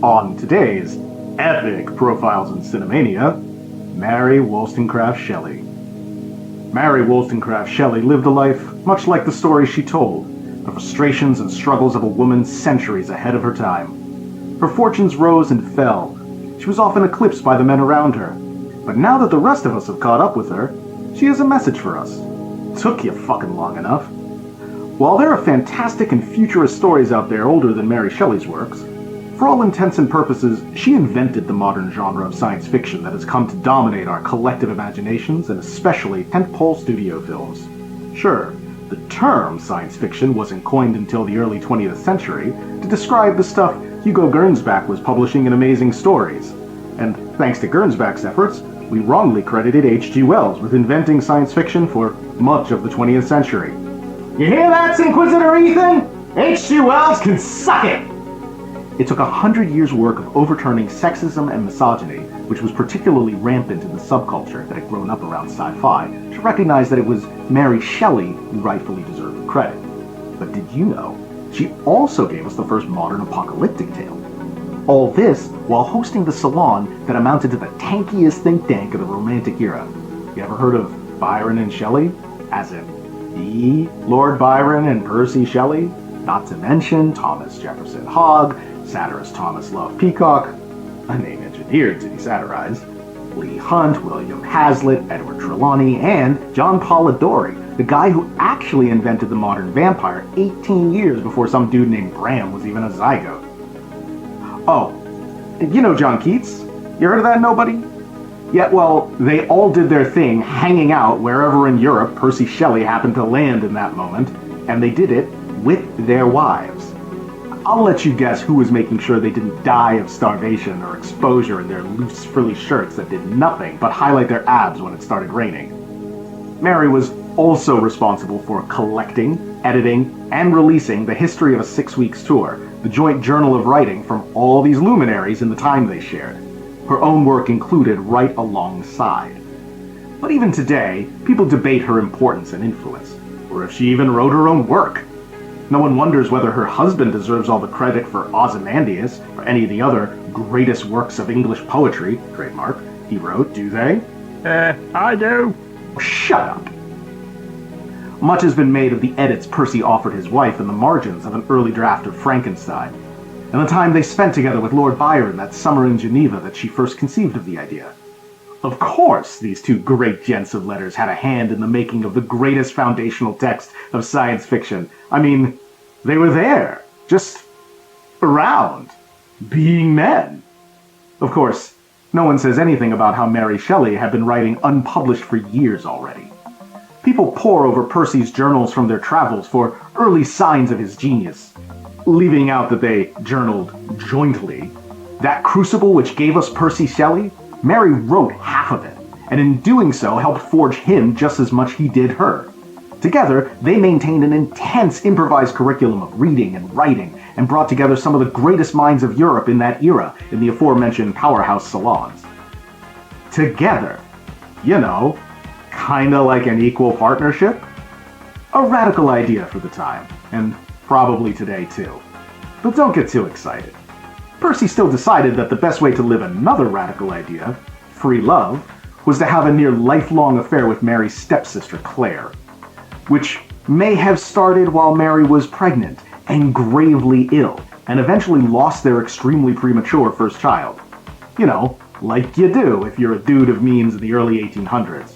On today's epic Profiles in Cinemania, Mary Wolstonecraft Shelley. Mary Wolstonecraft Shelley lived a life much like the stories she told, the frustrations and struggles of a woman centuries ahead of her time. Her fortunes rose and fell. She was often eclipsed by the men around her. But now that the rest of us have caught up with her, she has a message for us. Took you fucking long enough. While there are fantastic and futurist stories out there older than Mary Shelley's works, for all intents and purposes, she invented the modern genre of science fiction that has come to dominate our collective imaginations and especially tentpole studio films. Sure, the term science fiction wasn't coined until the early 20th century to describe the stuff Hugo Gernsback was publishing in Amazing Stories. And thanks to Gernsback's efforts, we wrongly credited H.G. Wells with inventing science fiction for much of the 20th century. You hear that, Inquisitor Ethan? H.G. Wells can suck it! It took 100 years' work of overturning sexism and misogyny, which was particularly rampant in the subculture that had grown up around sci-fi, to recognize that it was Mary Shelley who rightfully deserved the credit. But did you know, she also gave us the first modern apocalyptic tale. All this while hosting the salon that amounted to the tankiest think tank of the Romantic era. You ever heard of Byron and Shelley? As in, the Lord Byron and Percy Shelley? Not to mention Thomas Jefferson Hogg, satirist Thomas Love Peacock, a name engineered to be satirized, Leigh Hunt, William Hazlitt, Edward Trelawney, and John Polidori, the guy who actually invented the modern vampire 18 years before some dude named Bram was even a zygote. Oh, you know John Keats? You heard of that, nobody? Yeah, well, they all did their thing hanging out wherever in Europe Percy Shelley happened to land in that moment, and they did it with their wives. I'll let you guess who was making sure they didn't die of starvation or exposure in their loose, frilly shirts that did nothing but highlight their abs when it started raining. Mary was also responsible for collecting, editing, and releasing the History of a 6 Weeks Tour, the joint journal of writing from all these luminaries in the time they shared. Her own work included right alongside. But even today, people debate her importance and influence, or if she even wrote her own work. No one wonders whether her husband deserves all the credit for Ozymandias or any of the other greatest works of English poetry, trademark, he wrote, do they? I do. Shut up. Much has been made of the edits Percy offered his wife in the margins of an early draft of Frankenstein, and the time they spent together with Lord Byron that summer in Geneva that she first conceived of the idea. Of course, these two great gents of letters had a hand in the making of the greatest foundational text of science fiction. I mean, they were there, just around, being men. Of course, no one says anything about how Mary Shelley had been writing unpublished for years already. People pore over Percy's journals from their travels for early signs of his genius, leaving out that they journaled jointly. That crucible which gave us Percy Shelley, Mary wrote half of it, and in doing so helped forge him just as much he did her. Together, they maintained an intense improvised curriculum of reading and writing, and brought together some of the greatest minds of Europe in that era in the aforementioned powerhouse salons. Together. You know, kinda like an equal partnership? A radical idea for the time, and probably today too. But don't get too excited. Percy still decided that the best way to live another radical idea, free love, was to have a near lifelong affair with Mary's stepsister Claire, which may have started while Mary was pregnant and gravely ill, and eventually lost their extremely premature first child. You know, like you do if you're a dude of means in the early 1800s.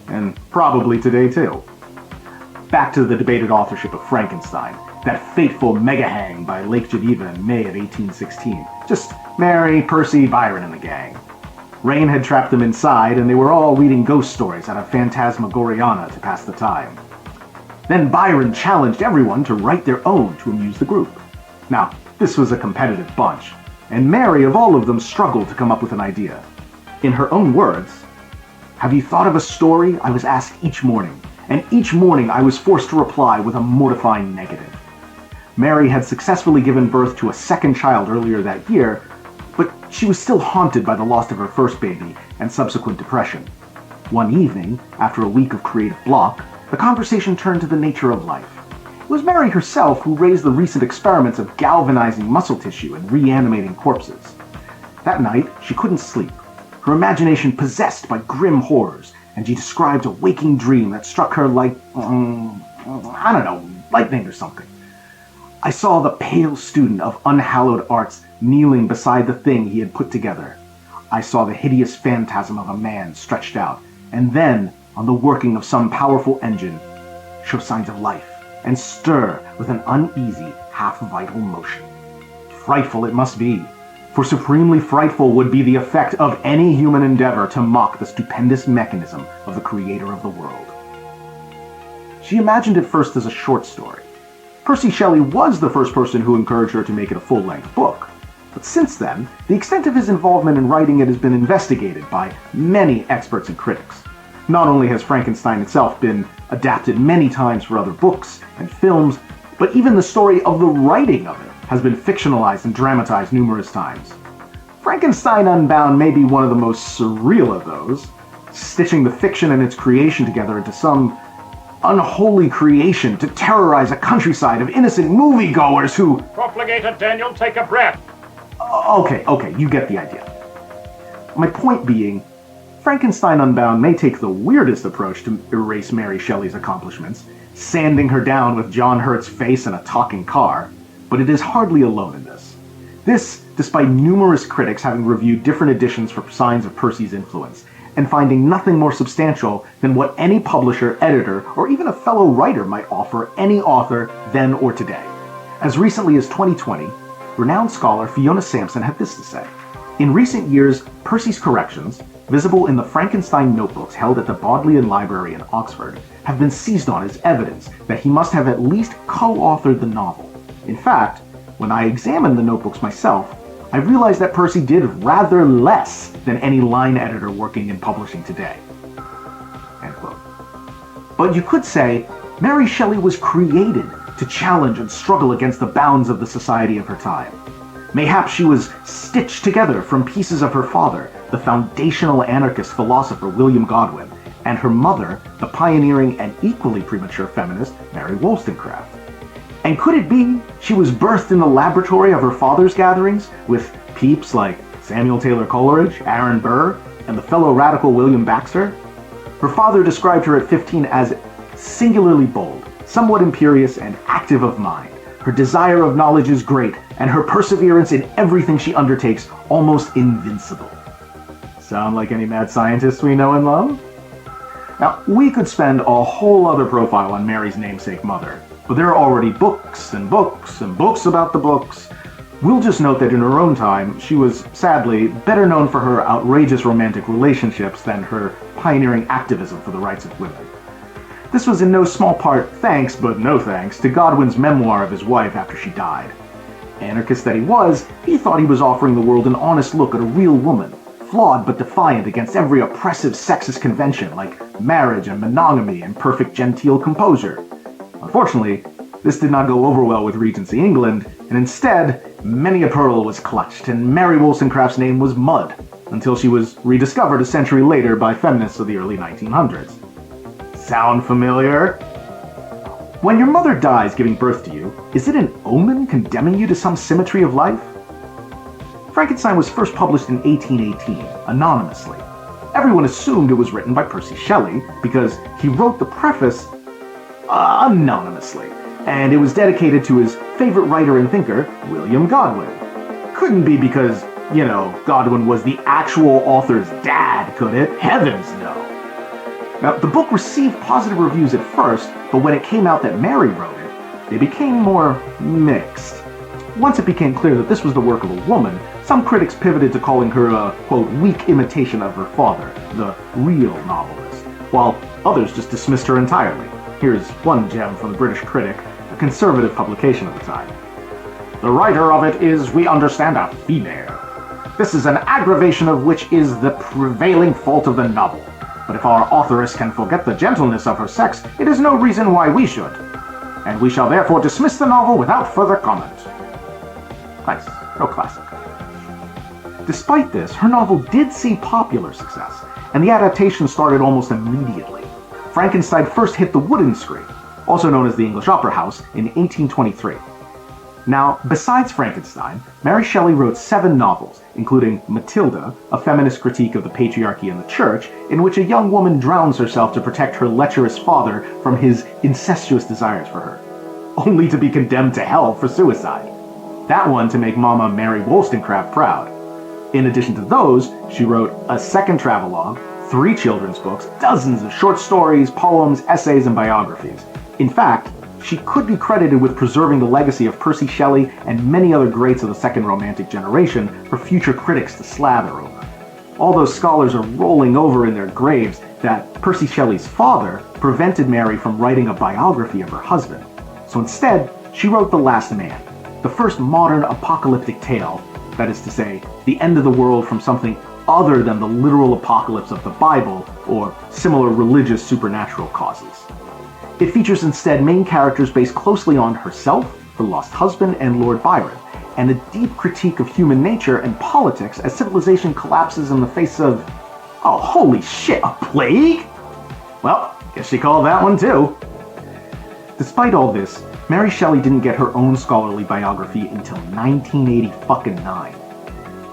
And probably today too. Back to the debated authorship of Frankenstein, that fateful mega-hang by Lake Geneva in May of 1816. Just Mary, Percy, Byron, and the gang. Rain had trapped them inside, and they were all reading ghost stories out of Phantasmagoriana to pass the time. Then Byron challenged everyone to write their own to amuse the group. Now, this was a competitive bunch, and Mary of all of them struggled to come up with an idea. In her own words, "Have you thought of a story?" I was asked each morning, and each morning I was forced to reply with a mortifying negative. Mary had successfully given birth to a second child earlier that year, but she was still haunted by the loss of her first baby and subsequent depression. One evening, after a week of creative block, the conversation turned to the nature of life. It was Mary herself who raised the recent experiments of galvanizing muscle tissue and reanimating corpses. That night, she couldn't sleep, her imagination possessed by grim horrors, and she described a waking dream that struck her like, I don't know, lightning or something. I saw the pale student of unhallowed arts kneeling beside the thing he had put together. I saw the hideous phantasm of a man stretched out, and then, on the working of some powerful engine, show signs of life, and stir with an uneasy, half-vital motion. Frightful it must be, for supremely frightful would be the effect of any human endeavor to mock the stupendous mechanism of the creator of the world. She imagined it first as a short story. Percy Shelley was the first person who encouraged her to make it a full-length book. But since then, the extent of his involvement in writing it has been investigated by many experts and critics. Not only has Frankenstein itself been adapted many times for other books and films, but even the story of the writing of it has been fictionalized and dramatized numerous times. Frankenstein Unbound may be one of the most surreal of those, stitching the fiction and its creation together into some unholy creation to terrorize a countryside of innocent moviegoers who... Profligator Daniel, take a breath! Okay, you get the idea. My point being, Frankenstein Unbound may take the weirdest approach to erase Mary Shelley's accomplishments, sanding her down with John Hurt's face and a talking car, but it is hardly alone in this. This, despite numerous critics having reviewed different editions for signs of Percy's influence, and finding nothing more substantial than what any publisher, editor, or even a fellow writer might offer any author then or today. As recently as 2020, renowned scholar Fiona Sampson had this to say. In recent years, Percy's corrections, visible in the Frankenstein notebooks held at the Bodleian Library in Oxford, have been seized on as evidence that he must have at least co-authored the novel. In fact, when I examined the notebooks myself, I realized that Percy did rather less than any line editor working in publishing today. End quote. But you could say Mary Shelley was created to challenge and struggle against the bounds of the society of her time. Mayhap she was stitched together from pieces of her father, the foundational anarchist philosopher William Godwin, and her mother, the pioneering and equally premature feminist Mary Wollstonecraft. And could it be she was birthed in the laboratory of her father's gatherings with peeps like Samuel Taylor Coleridge, Aaron Burr, and the fellow radical William Baxter? Her father described her at 15 as singularly bold, somewhat imperious, and active of mind. Her desire of knowledge is great, and her perseverance in everything she undertakes almost invincible. Sound like any mad scientists we know and love? Now, we could spend a whole other profile on Mary's namesake mother, but there are already books and books and books about the books. We'll just note that in her own time, she was, sadly, better known for her outrageous romantic relationships than her pioneering activism for the rights of women. This was in no small part thanks, but no thanks, to Godwin's memoir of his wife after she died. Anarchist that he was, he thought he was offering the world an honest look at a real woman, flawed but defiant against every oppressive sexist convention like marriage and monogamy and perfect genteel composure. Unfortunately, this did not go over well with Regency England, and instead, many a pearl was clutched, and Mary Wollstonecraft's name was mud, until she was rediscovered a century later by feminists of the early 1900s. Sound familiar? When your mother dies giving birth to you, is it an omen condemning you to some symmetry of life? Frankenstein was first published in 1818, anonymously. Everyone assumed it was written by Percy Shelley, because he wrote the preface anonymously, and it was dedicated to his favorite writer and thinker, William Godwin. Couldn't be because, Godwin was the actual author's dad, could it? Heavens no! Now, the book received positive reviews at first, but when it came out that Mary wrote it, they became more mixed. Once it became clear that this was the work of a woman, some critics pivoted to calling her a, quote, weak imitation of her father, the real novelist, while others just dismissed her entirely. Here's one gem from the British Critic, a conservative publication of the time. The writer of it is, we understand, a female. This is an aggravation of which is the prevailing fault of the novel. But if our authoress can forget the gentleness of her sex, it is no reason why we should. And we shall therefore dismiss the novel without further comment. Nice. Real classic. Despite this, her novel did see popular success, and the adaptation started almost immediately. Frankenstein first hit the wooden screen, also known as the English Opera House, in 1823. Now, besides Frankenstein, Mary Shelley wrote 7 novels, including Matilda, a feminist critique of the patriarchy and the church, in which a young woman drowns herself to protect her lecherous father from his incestuous desires for her, only to be condemned to hell for suicide. That one to make Mama Mary Wollstonecraft proud. In addition to those, she wrote a second travelogue, 3 children's books, dozens of short stories, poems, essays, and biographies. In fact, she could be credited with preserving the legacy of Percy Shelley and many other greats of the second Romantic generation for future critics to slather over. All those scholars are rolling over in their graves that Percy Shelley's father prevented Mary from writing a biography of her husband. So instead, she wrote The Last Man, the first modern apocalyptic tale, that is to say, the end of the world from something other than the literal apocalypse of the Bible or similar religious supernatural causes. It features instead main characters based closely on herself, her lost husband, and Lord Byron, and a deep critique of human nature and politics as civilization collapses in the face of, oh holy shit, a plague? Well, guess she called that one too. Despite all this, Mary Shelley didn't get her own scholarly biography until 1989.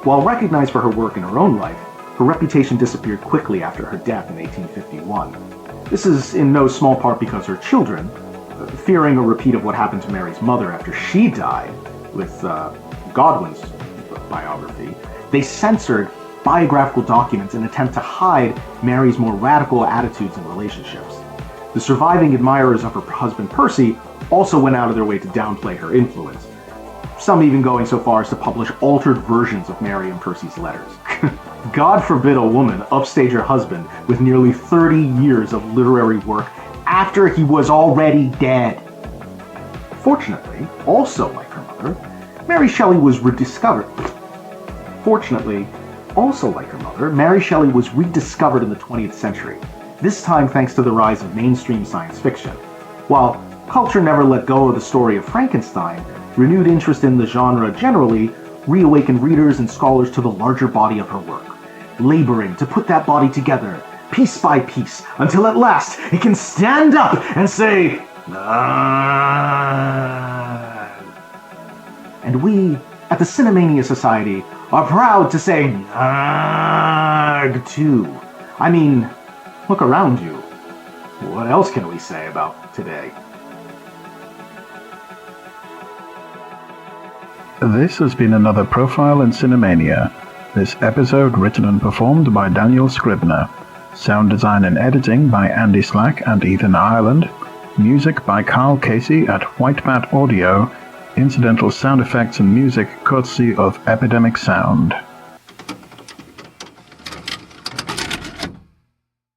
While recognized for her work in her own life, her reputation disappeared quickly after her death in 1851. This is in no small part because her children, fearing a repeat of what happened to Mary's mother after she died with Godwin's biography, they censored biographical documents in an attempt to hide Mary's more radical attitudes and relationships. The surviving admirers of her husband Percy also went out of their way to downplay her influence, some even going so far as to publish altered versions of Mary and Percy's letters. God forbid a woman upstage her husband with nearly 30 years of literary work after he was already dead. Fortunately, also like her mother, Mary Shelley was rediscovered in the 20th century, this time thanks to the rise of mainstream science fiction. While culture never let go of the story of Frankenstein, renewed interest in the genre generally reawakened readers and scholars to the larger body of her work, laboring to put that body together, piece by piece, until at last it can stand up and say, "Ah." And we, at the Cinemania Society, are proud to say, "Arg," too. I mean, look around you. What else can we say about today? This has been another Profile in Cinemania. This episode written and performed by Daniel Scribner. Sound design and editing by Andy Slack and Ethan Ireland. Music by Carl Casey at White Bat Audio. Incidental sound effects and music courtesy of Epidemic Sound.